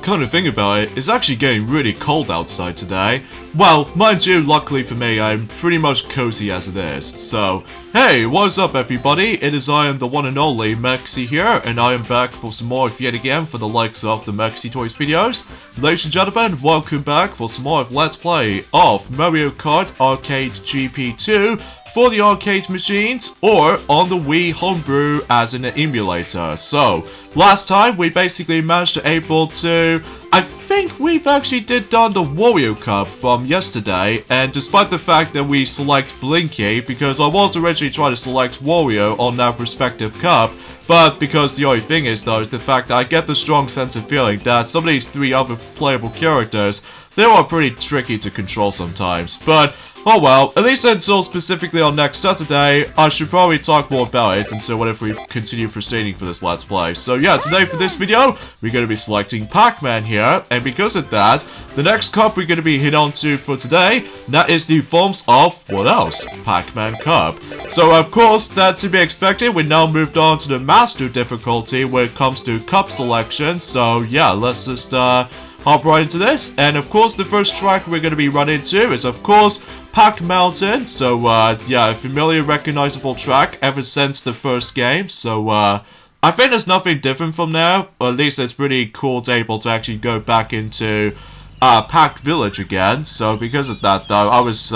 Kind of thing about it, it's actually getting really cold outside today. Well, mind you, luckily for me, I'm pretty much cozy as it is. So, hey, what's up everybody? It is I am the one and only Mexi here, and I am back for some more yet again for the likes of the Mexi Toys videos. Ladies and gentlemen, welcome back for some more of Let's Play of Mario Kart Arcade GP2 for the arcade machines, or on the Wii homebrew as in an emulator. So, last time we basically managed to able to, I think we've actually done the Wario Cup from yesterday, and despite the fact that we select Blinky, because I was originally trying to select Wario on that respective cup, but because the only thing is though, is the fact that I get the strong sense of feeling that some of these three other playable characters, they are pretty tricky to control sometimes. But oh well, at least until specifically on next Saturday, I should probably talk more about it until whenever we continue proceeding for this Let's Play. So yeah, today for this video, we're going to be selecting Pac-Man here, and because of that, the next cup we're going to be hit on to for today, that is the forms of, what else? Pac-Man Cup. So of course, that to be expected, we now moved on to the Master difficulty when it comes to cup selection, so yeah, let's just hop right into this. And of course, the first track we're going to be running into is of course Pac Mountain. So yeah, a familiar, recognizable track ever since the first game. So I think there's nothing different from now, or at least it's pretty cool to able to actually go back into Pac Village again. So because of that though, I was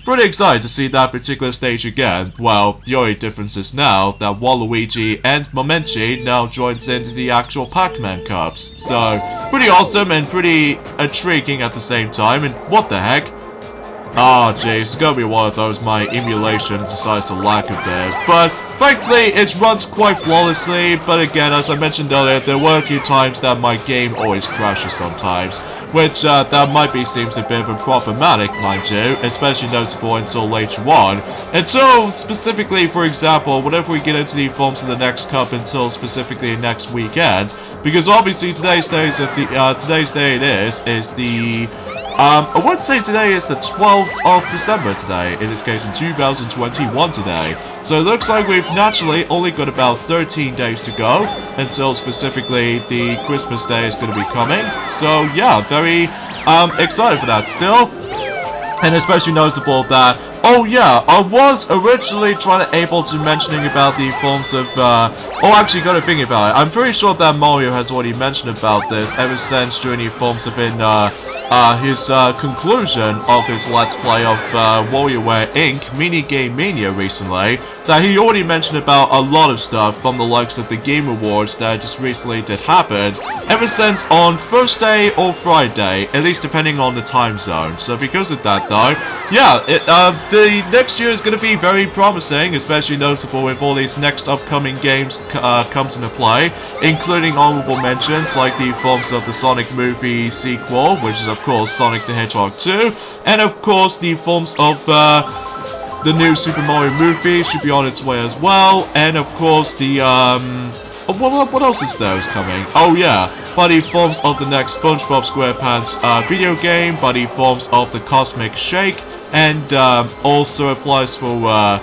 pretty excited to see that particular stage again. Well, the only difference is now that Waluigi and Momenchi now joins into the actual Pac-Man Cups. So, pretty awesome and pretty intriguing at the same time, and what the heck? Oh jeez, it's gonna be one of those my emulation decides to lack a bit, but thankfully it runs quite flawlessly. But again, as I mentioned earlier, there were a few times that my game always crashes sometimes, which that might be seems a bit of a problematic, mind you, especially noticeable until later on. And so, specifically, for example, whenever we get into the forms of the next cup until specifically next weekend, because obviously today's day is the I would say today is the 12th of December today, in this case in 2021 today. So it looks like we've naturally only got about 13 days to go until specifically the Christmas day is going to be coming. So yeah, very excited for that still. And especially noticeable that, oh yeah, I was originally trying to able to mentioning about the forms of, actually got to think about it. I'm pretty sure that Mario has already mentioned about this ever since during the forms of in, his conclusion of his Let's Play of WarioWare Inc. Minigame Mania recently, that he already mentioned about a lot of stuff from the likes of the Game Awards that just recently did happen, ever since on Thursday or Friday, at least depending on the time zone. So because of that though, yeah, the next year is going to be very promising, especially noticeable with all these next upcoming games comes into play, including honorable mentions like the forms of the Sonic movie sequel, which is of course Sonic the Hedgehog 2, and of course the forms of the new Super Mario movie should be on its way as well, and of course the what else is there is coming? Oh yeah, by the forms of the next SpongeBob SquarePants video game, by the forms of the Cosmic Shake, and also applies for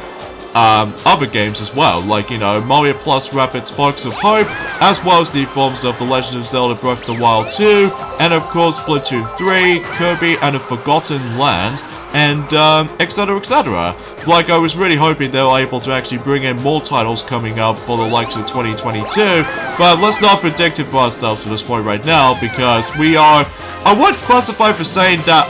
other games as well, like, you know, Mario Plus Rapid Sparks of Hope, as well as the forms of The Legend of Zelda Breath of the Wild 2, and of course Splatoon 3, Kirby and the Forgotten Land, and etc, etc. Like, I was really hoping they were able to actually bring in more titles coming up for the likes of 2022, but let's not predict it for ourselves to this point right now, because we are, I would classify for saying that,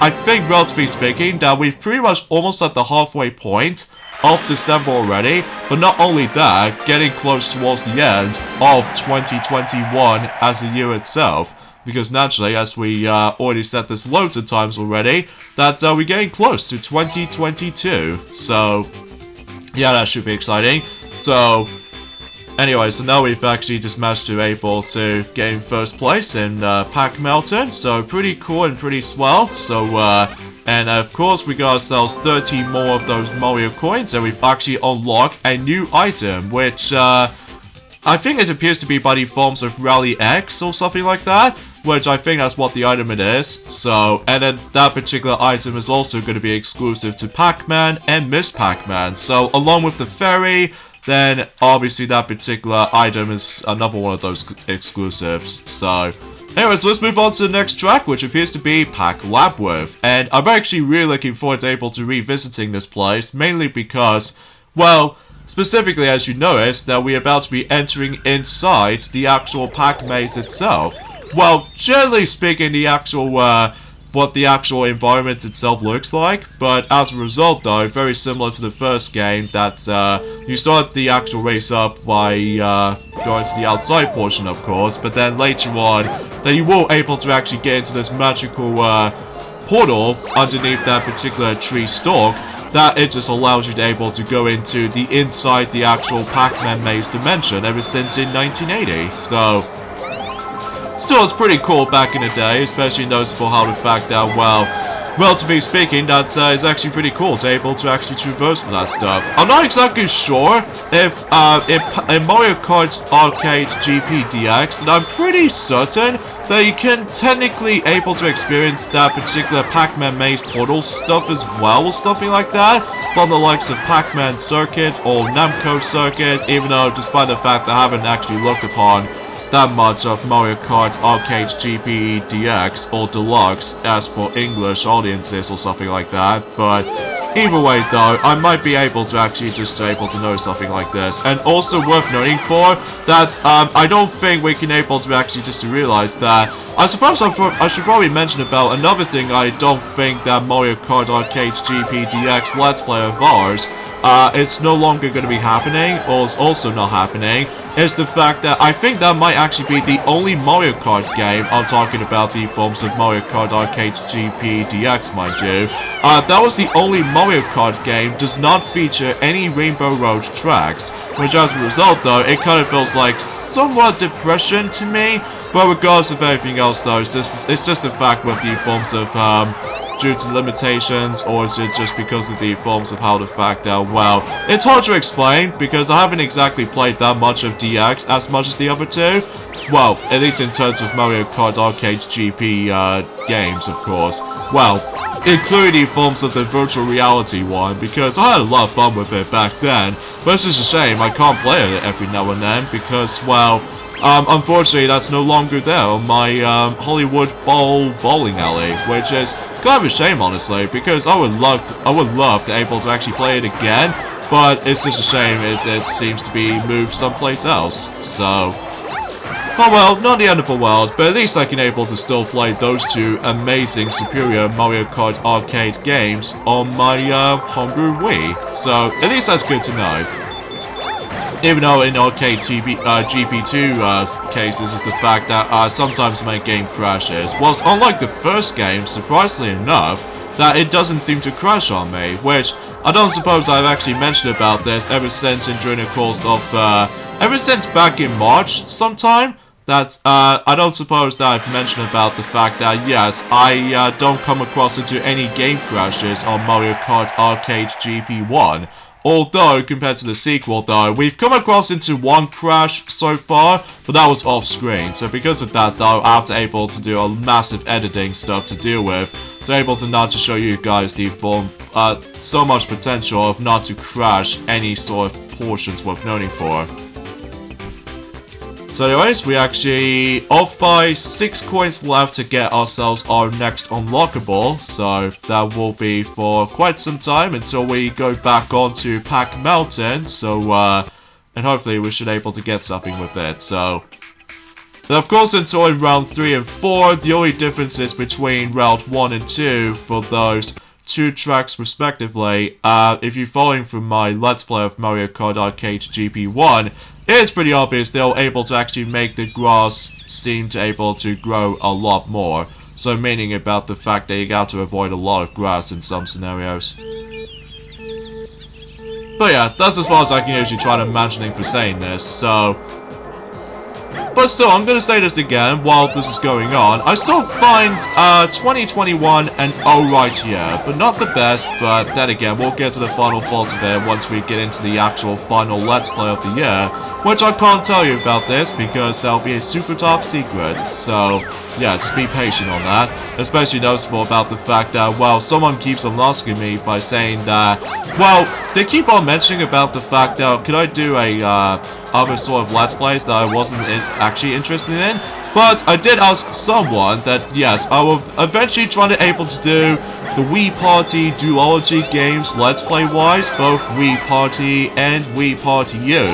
I think, relatively speaking, that we've pretty much almost at the halfway point of December already, but not only that, getting close towards the end of 2021 as a year itself, because naturally, as we already said this loads of times already, that we're getting close to 2022, so yeah, that should be exciting. So anyway, so now we've actually just managed to able to get in first place in Pac Mountain, so pretty cool and pretty swell. So and of course we got ourselves 30 more of those Mario coins, and we've actually unlocked a new item, which I think it appears to be by the forms of Rally X or something like that, which I think that's what the item it is. So, and then that particular item is also going to be exclusive to Pac-Man and Miss Pac-Man. So along with the fairy, then obviously that particular item is another one of those exclusives. So, anyways, let's move on to the next track, which appears to be Pac Labyrinth. And I'm actually really looking forward to able to revisiting this place, mainly because, well, specifically as you noticed, that we're about to be entering inside the actual Pac maze itself. Well, generally speaking, the actual, what the actual environment itself looks like, but as a result though, very similar to the first game, that you start the actual race up by going to the outside portion of course, but then later on, that you will able to actually get into this magical portal underneath that particular tree stalk, that it just allows you to able to go into the inside the actual Pac-Man maze dimension ever since in 1980, so still, it's pretty cool back in the day, especially noticeable how the fact that, well, relatively speaking, that is actually pretty cool to able to actually traverse for that stuff. I'm not exactly sure if in Mario Kart Arcade GP DX, and I'm pretty certain that you can technically able to experience that particular Pac-Man maze portal stuff as well, or something like that, from the likes of Pac-Man Circuit or Namco Circuit, even though despite the fact that I haven't actually looked upon that much of Mario Kart Arcade GP DX or Deluxe as for English audiences or something like that, but either way though, I might be able to actually just able to know something like this. And also worth noting for that I don't think we can able to actually just to realize that I suppose I should probably mention about another thing I don't think that Mario Kart Arcade GP DX Let's Play of ours it's no longer going to be happening, or it's also not happening, is the fact that I think that might actually be the only Mario Kart game, I'm talking about the forms of Mario Kart Arcade GP DX, mind you, that was the only Mario Kart game does not feature any Rainbow Road tracks, which as a result though, it kind of feels like somewhat depression to me, but regardless of everything else though, it's just a fact with the forms of, due to limitations, or is it just because of the forms of how the fact that, well, it's hard to explain, because I haven't exactly played that much of DX as much as the other two. Well, at least in terms of Mario Kart Arcade GP games, of course. Well, including forms of the virtual reality one, because I had a lot of fun with it back then, but it's just a shame I can't play it every now and then, because, well, unfortunately that's no longer there on my Hollywood bowling alley, which is kind of a shame honestly, because I would love to able to actually play it again, but it's just a shame it seems to be moved someplace else, so oh well, not the end of the world, but at least I can able to still play those two amazing superior Mario Kart arcade games on my homebrew Wii, so at least that's good to know. Even though in Arcade GP2 cases is the fact that sometimes my game crashes, whilst unlike the first game, surprisingly enough, that it doesn't seem to crash on me, which I don't suppose I've actually mentioned about this ever since during the course of, ever since back in March sometime, that I don't suppose that I've mentioned about the fact that yes, I don't come across into any game crashes on Mario Kart Arcade GP1. Although, compared to the sequel though, we've come across into one crash so far, but that was off screen. So because of that though, I have to able to do a massive editing stuff to deal with, to able to not to show you guys the form, so much potential of not to crash any sort of portions worth noting for. So anyways, we actually off by 6 coins left to get ourselves our next unlockable, so that will be for quite some time until we go back onto Pac Mountain, so and hopefully we should able to get something with it, so. And of course until in round 3 and 4, the only differences between round 1 and 2 for those 2 tracks respectively, if you're following from my Let's Play of Mario Kart Arcade GP1, it's pretty obvious they're able to actually make the grass seem to able to grow a lot more. So meaning about the fact that you got to avoid a lot of grass in some scenarios. But yeah, that's as far as I can usually try to imagining for saying this, so. But still, I'm gonna say this again while this is going on. I still find 2021 an alright year, but not the best. But then again, we'll get to the final thoughts of it once we get into the actual final Let's Play of the year, which I can't tell you about this because that'll be a super top secret. So yeah, just be patient on that. Especially noticeable about the fact that, well, someone keeps on asking me by saying that, well, they keep on mentioning about the fact that, could I do a other sort of Let's Plays that I wasn't actually interested in? But I did ask someone that, yes, I will eventually try to able to do the Wii Party duology games Let's Play-wise, both Wii Party and Wii Party U,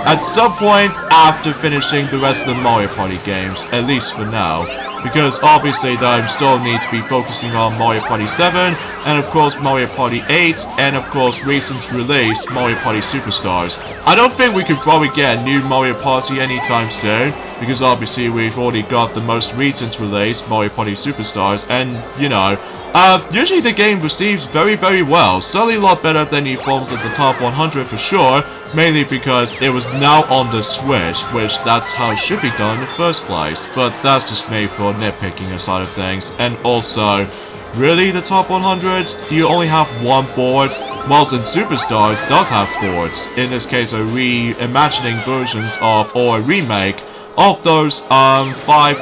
at some point after finishing the rest of the Mario Party games, at least for now. Because obviously I still need to be focusing on Mario Party 7, and of course Mario Party 8, and of course recent released Mario Party Superstars. I don't think we could probably get a new Mario Party anytime soon, because obviously we've already got the most recent release, Mario Party Superstars, and you know, usually the game receives very well, certainly a lot better than the forms of the top 100 for sure, mainly because it was now on the Switch, which that's how it should be done in the first place, but that's just me for nitpicking aside of things. And also, really the top 100? You only have one board? Whilst in Superstars does have boards, in this case a reimagining versions of, or a remake of those 5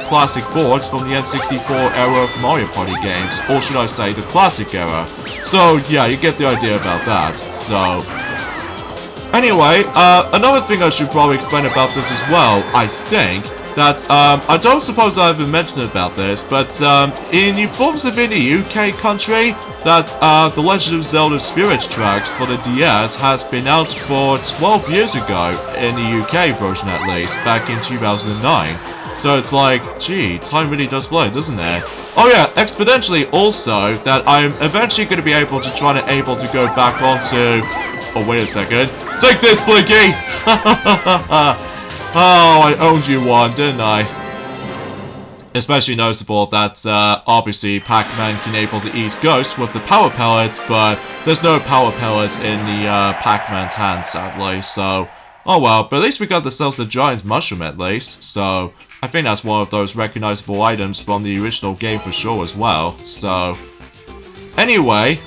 classic boards from the N64 era of Mario Party games, or should I say the classic era. So yeah, you get the idea about that. So anyway, another thing I should probably explain about this as well, I think, that, I don't suppose I ever mentioned about this, but, in the forms of in the UK country, that, The Legend of Zelda Spirit Tracks for the DS has been out for 12 years ago, in the UK version at least, back in 2009. So it's like, gee, time really does fly, doesn't it? Oh yeah, exponentially also, that I'm eventually going to be able to go back onto... Oh, wait a second. Take this, Blinky! Oh, I owned you one, didn't I? Especially noticeable that, obviously, Pac-Man can able to eat ghosts with the power pellet, but there's no power pellet in the, Pac-Man's hand, sadly, so... Oh well, but at least we got ourselves the Giant Mushroom at least, so... I think that's one of those recognizable items from the original game for sure as well, so... Anyway,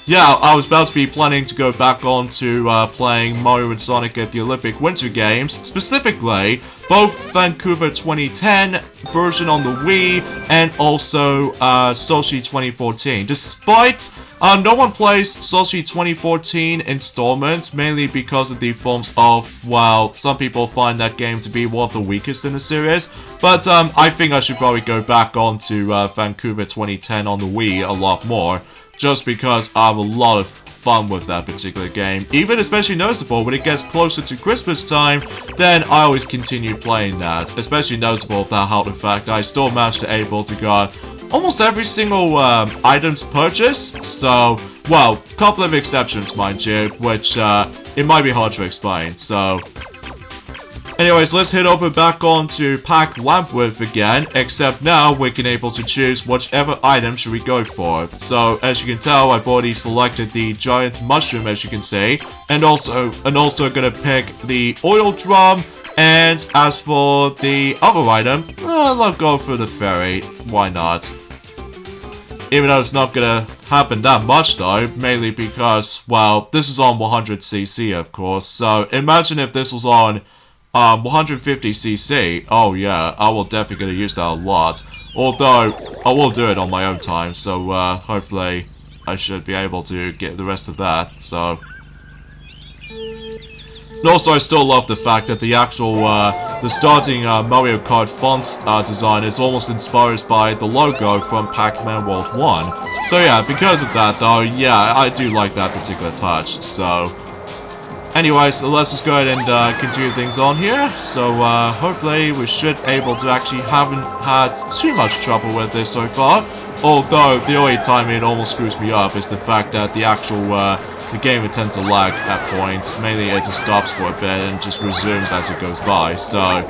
yeah, I was about to be planning to go back on to playing Mario and Sonic at the Olympic Winter Games, specifically both Vancouver 2010 version on the Wii and also Sochi 2014. Despite no one plays Sochi 2014 installments, mainly because of the forms of, well, some people find that game to be one of the weakest in the series, but I think I should probably go back on to Vancouver 2010 on the Wii a lot more, just because I have a lot of fun with that particular game. Even especially noticeable when it gets closer to Christmas time, then I always continue playing that. Especially noticeable that how, in fact, I still managed to able to get almost every single items purchased. So, well, couple of exceptions, mind you, which it might be hard to explain. So, anyways, let's head over back on to Pac Labyrinth again, except now we can able to choose whichever item should we go for. So, as you can tell, I've already selected the Giant Mushroom, as you can see, and also gonna pick the Oil Drum, and as for the other item, I'll go for the Fairy, why not? Even though it's not gonna happen that much though, mainly because, well, this is on 100cc of course, so imagine if this was on 150cc, oh yeah, I will definitely gonna use that a lot. Although, I will do it on my own time, so hopefully I should be able to get the rest of that, so... And also, I still love the fact that the actual, the starting Mario Kart font design is almost inspired by the logo from Pac-Man World 1. So yeah, because of that though, yeah, I do like that particular touch, so... Anyways, so let's just go ahead and continue things on here. So hopefully we should able to actually haven't had too much trouble with this so far. Although the only time it almost screws me up is the fact that the actual the game would tend to lag at points. Mainly it just stops for a bit and just resumes as it goes by. So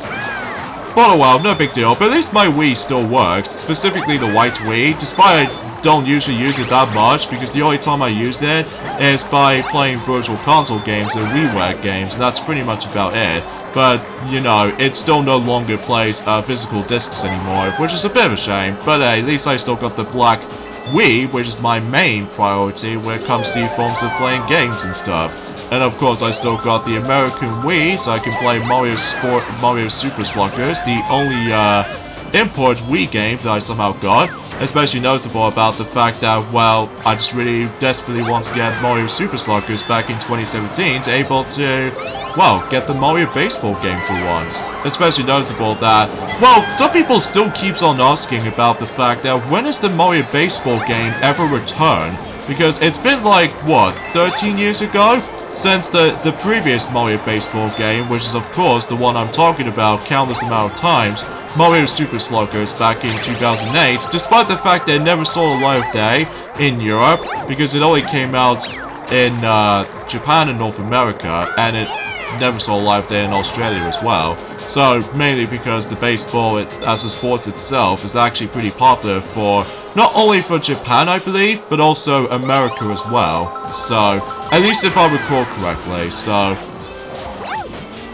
But oh well, no big deal. But at least my Wii still works, specifically the white Wii, despite I don't usually use it that much, because the only time I use it is by playing virtual console games and WiiWare games, and that's pretty much about it. But, you know, it still no longer plays physical discs anymore, which is a bit of a shame. But hey, at least I still got the black Wii, which is my main priority when it comes to forms of playing games and stuff. And of course, I still got the American Wii, so I can play Mario Super Sluggers, the only import Wii game that I somehow got. Especially noticeable about the fact that, well, I just really desperately want to get Mario Super Sluggers back in 2017 to able to, well, get the Mario Baseball game for once. Especially noticeable that, well, some people still keeps on asking about the fact that when is the Mario Baseball game ever return? Because it's been like, what, 13 years ago? Since the previous Mario Baseball game, which is of course the one I'm talking about countless amount of times, Mario Super Sluggers back in 2008, despite the fact that it never saw the light of day in Europe, because it only came out in Japan and North America, and it never saw the light of day in Australia as well. So, mainly because the baseball as a sport itself is actually pretty popular for, not only for Japan I believe, but also America as well. So, at least if I recall correctly, so...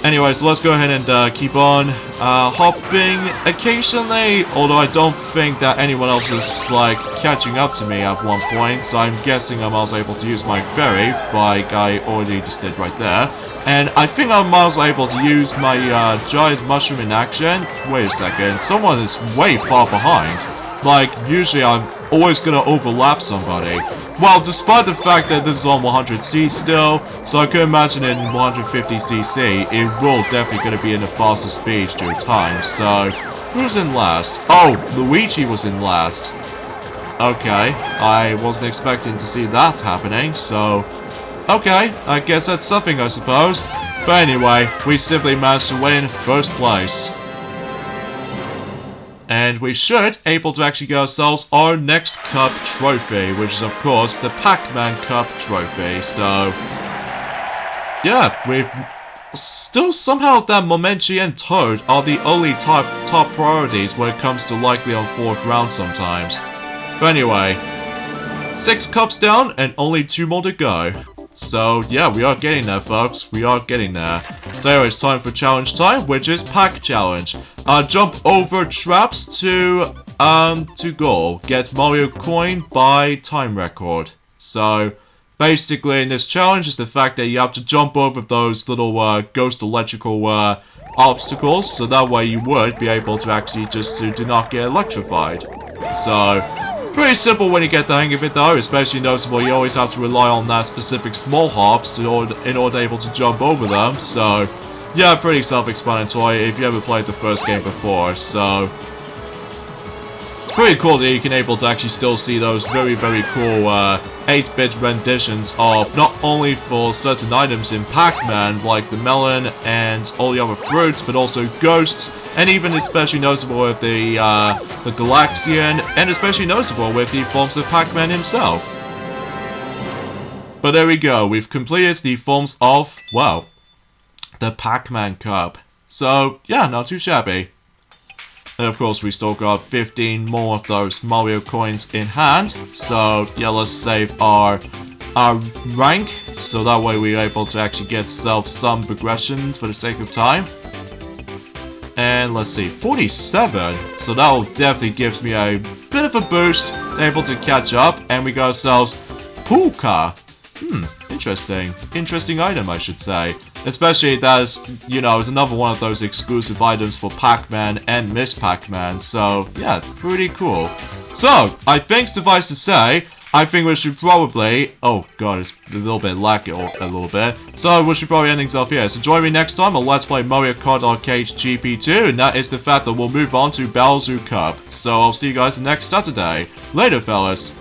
Anyways, let's go ahead and keep on hopping occasionally, although I don't think that anyone else is, like, catching up to me at one point, so I'm guessing I'm also able to use my ferry, like I already just did right there. And I think I'm also able to use my giant mushroom in action. Wait a second, someone is way far behind. Like, usually I'm always gonna overlap somebody. Well, despite the fact that this is on 100C still, so I could imagine in 150cc, it will definitely gonna be in a faster speed due to time, so... Who's in last? Oh, Luigi was in last. Okay, I wasn't expecting to see that happening, so... Okay, I guess that's something, I suppose. But anyway, we simply managed to win first place. And we should able to actually get ourselves our next cup trophy, which is of course the Pacman Cup Trophy. So, yeah, we still somehow that Momenchi and Toad are the only top priorities when it comes to likely on 4th round sometimes. But anyway, 6 cups down and only 2 more to go. So, yeah, we are getting there, folks. We are getting there. So, anyway, it's time for challenge time, which is Pack Challenge. Jump over traps to goal. Get Mario Coin by time record. So, basically, in this challenge is the fact that you have to jump over those little ghost electrical obstacles, so that way you would be able to actually just do not get electrified. So... pretty simple when you get the hang of it though, especially noticeable you always have to rely on that specific small hops in order able to jump over them, so yeah, pretty self-explanatory if you ever played the first game before, so it's pretty cool that you can able to actually still see those very cool 8-bit renditions of not only for certain items in Pac-Man like the melon and all the other fruits, but also ghosts, and even especially noticeable with the Galaxian, and especially noticeable with the forms of Pac-Man himself. But there we go, we've completed the forms of, well, the Pac-Man Cup. So, yeah, not too shabby. And of course, we still got 15 more of those Mario coins in hand. So, yeah, let's save our rank, so that way we're able to actually get some progression for the sake of time. And let's see, 47. So that will definitely gives me a bit of a boost, able to catch up, and we got ourselves Pooka. Interesting. Interesting item, I should say. Especially that is, you know, is another one of those exclusive items for Pac-Man and Miss Pac-Man. So, yeah, pretty cool. So, I think suffice to say, I think we should probably... Oh, God, it's a little bit laggy a little bit. So, we should probably end things off here. So, join me next time on Let's Play Mario Kart Arcade GP2. And that is the fact that we'll move on to Bowser Cup. So, I'll see you guys next Saturday. Later, fellas.